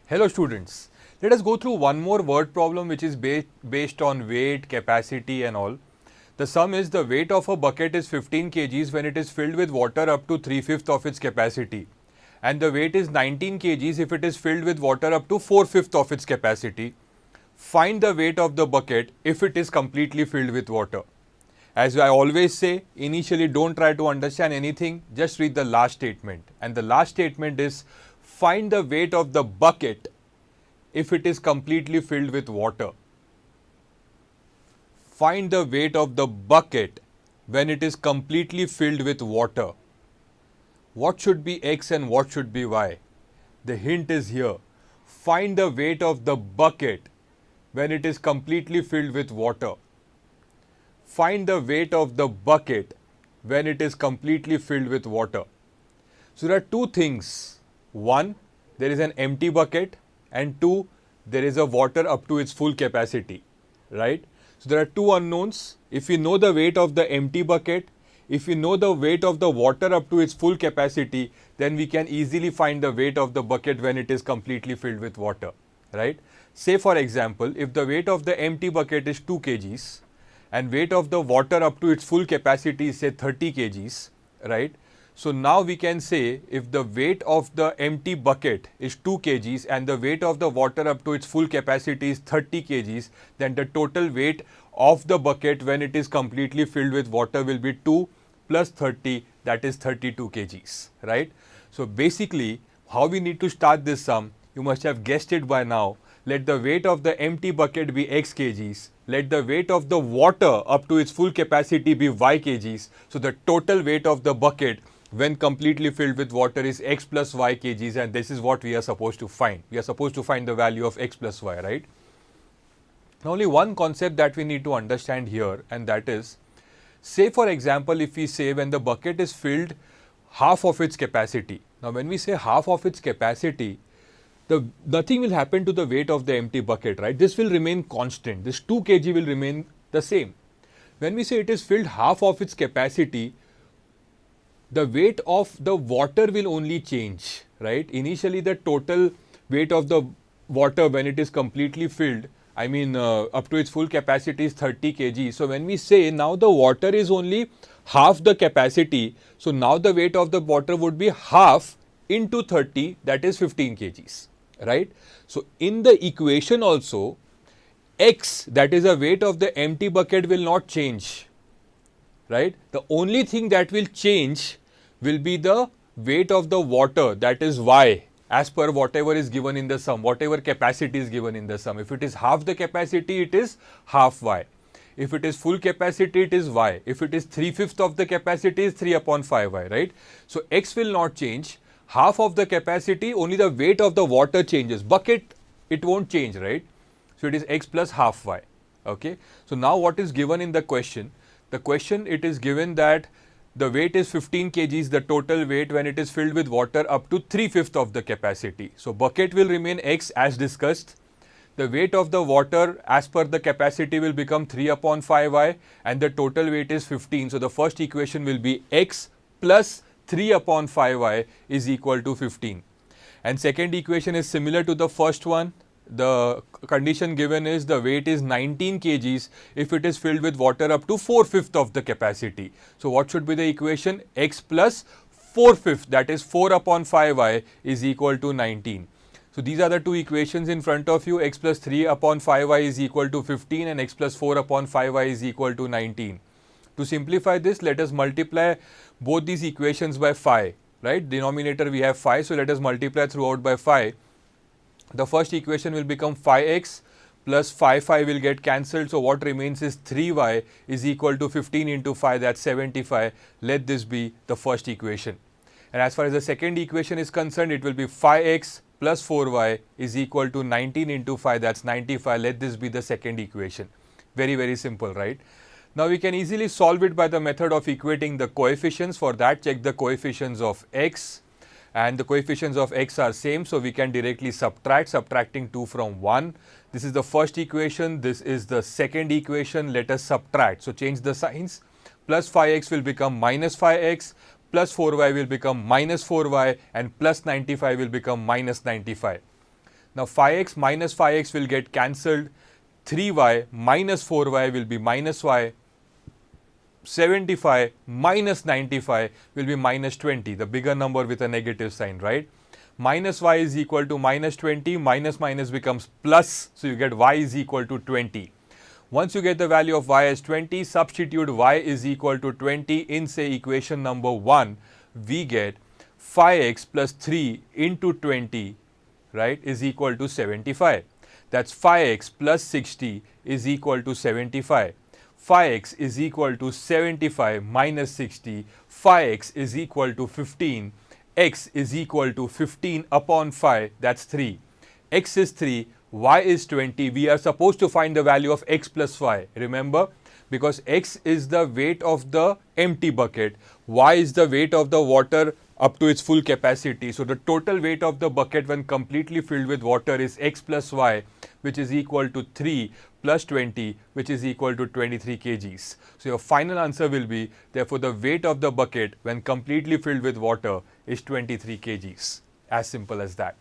Hello students, let us go through one more word problem which is based on weight, capacity and all. The sum is the weight of a bucket is 15 kgs when it is filled with water up to 3/5 of its capacity, and the weight is 19 kgs if it is filled with water up to 4/5 of its capacity. Find the weight of the bucket if it is completely filled with water. As I always say, initially don't try to understand anything, just read the last statement. And the last statement is find the weight of the bucket if it is completely filled with water. Find the weight of the bucket when it is completely filled with water. What should be X and what should be Y? The hint is here. Find the weight of the bucket when it is completely filled with water. Find the weight of the bucket when it is completely filled with water. So there are two things. One, there is an empty bucket, and two, there is a water up to its full capacity, right? So there are two unknowns. If we know the weight of the empty bucket, if we know the weight of the water up to its full capacity, then we can easily find the weight of the bucket when it is completely filled with water, right? Say for example, if the weight of the empty bucket is 2 kgs and weight of the water up to its full capacity is say 30 kgs, right? So now we can say if the weight of the empty bucket is 2 kgs and the weight of the water up to its full capacity is 30 kgs, then the total weight of the bucket when it is completely filled with water will be 2 plus 30, that is 32 kgs, right? So basically how we need to start this sum, you must have guessed it by now. Let the weight of the empty bucket be x kgs. Let the weight of the water up to its full capacity be y kgs. So the total weight of the bucket when completely filled with water is x plus y kgs, and this is what we are supposed to find. We are supposed to find the value of x plus y, right? Now only one concept that we need to understand here, and that is, say for example, if we say when the bucket is filled half of its capacity. Now when we say half of its capacity, nothing will happen to the weight of the empty bucket, right? This will remain constant. This 2 kg will remain the same. When we say it is filled half of its capacity, the weight of the water will only change, right? Initially the total weight of the water when it is completely filled, up to its full capacity is 30 kg. So when we say now the water is only half the capacity, so now the weight of the water would be half into 30, that is 15 kgs, right? So in the equation also, x, that is the weight of the empty bucket, will not change, right? The only thing that will change will be the weight of the water, that is y, as per whatever is given in the sum, whatever capacity is given in the sum. If it is half the capacity, it is half y. If it is full capacity, it is y. If it is 3/5 of the capacity, it is 3 upon 5y, right? So x will not change. Half of the capacity, only the weight of the water changes. Bucket, it won't change, right? So it is x plus half y. Okay. So now what is given in the question? The question, it is given that the weight is 15 kgs, the total weight when it is filled with water up to 3/5 of the capacity. So bucket will remain x as discussed. The weight of the water as per the capacity will become 3 upon 5y, and the total weight is 15. So the first equation will be x plus 3 upon 5y is equal to 15. And second equation is similar to the first one. The condition given is the weight is 19 kgs if it is filled with water up to 4/5 of the capacity. So what should be the equation? X plus 4/5, that is 4 upon 5y is equal to 19. So these are the two equations in front of you. X plus 3 upon 5y is equal to 15 and x plus 4 upon 5y is equal to 19. To simplify this, let us multiply both these equations by 5, right? Denominator we have 5, so let us multiply throughout by 5. The first equation will become 5x plus 5 will get cancelled. So what remains is 3y is equal to 15 into 5, that's 75. Let this be the first equation. And as far as the second equation is concerned, it will be 5x plus 4y is equal to 19 into 5, that's 95. Let this be the second equation. Very, very simple, right? Now we can easily solve it by the method of equating the coefficients. For that, check the coefficients of x, and the coefficients of x are same, so we can directly subtract, subtracting 2 from 1. This is the first equation, this is the second equation. Let us subtract, so change the signs. Plus 5x will become minus 5x, plus 4y will become minus 4y, and plus 95 will become minus 95. Now 5x minus 5x will get cancelled. 3y minus 4y will be minus y. 75 minus 95 will be minus 20, the bigger number with a negative sign, right? Minus y is equal to minus 20, minus minus becomes plus, so you get y is equal to 20. Once you get the value of y as 20, substitute y is equal to 20 in, say, equation number 1. We get 5x plus 3 into 20, right, is equal to 75. That's 5x plus 60 is equal to 75. 5x is equal to 75 minus 60. 5x is equal to 15. X is equal to 15 upon 5, that's 3. X is 3, y is 20. We are supposed to find the value of x plus y. Remember, because x is the weight of the empty bucket, y is the weight of the water up to its full capacity. So the total weight of the bucket when completely filled with water is x plus y, which is equal to 3 plus 20, which is equal to 23 kgs. So your final answer will be, therefore the weight of the bucket when completely filled with water is 23 kgs. As simple as that.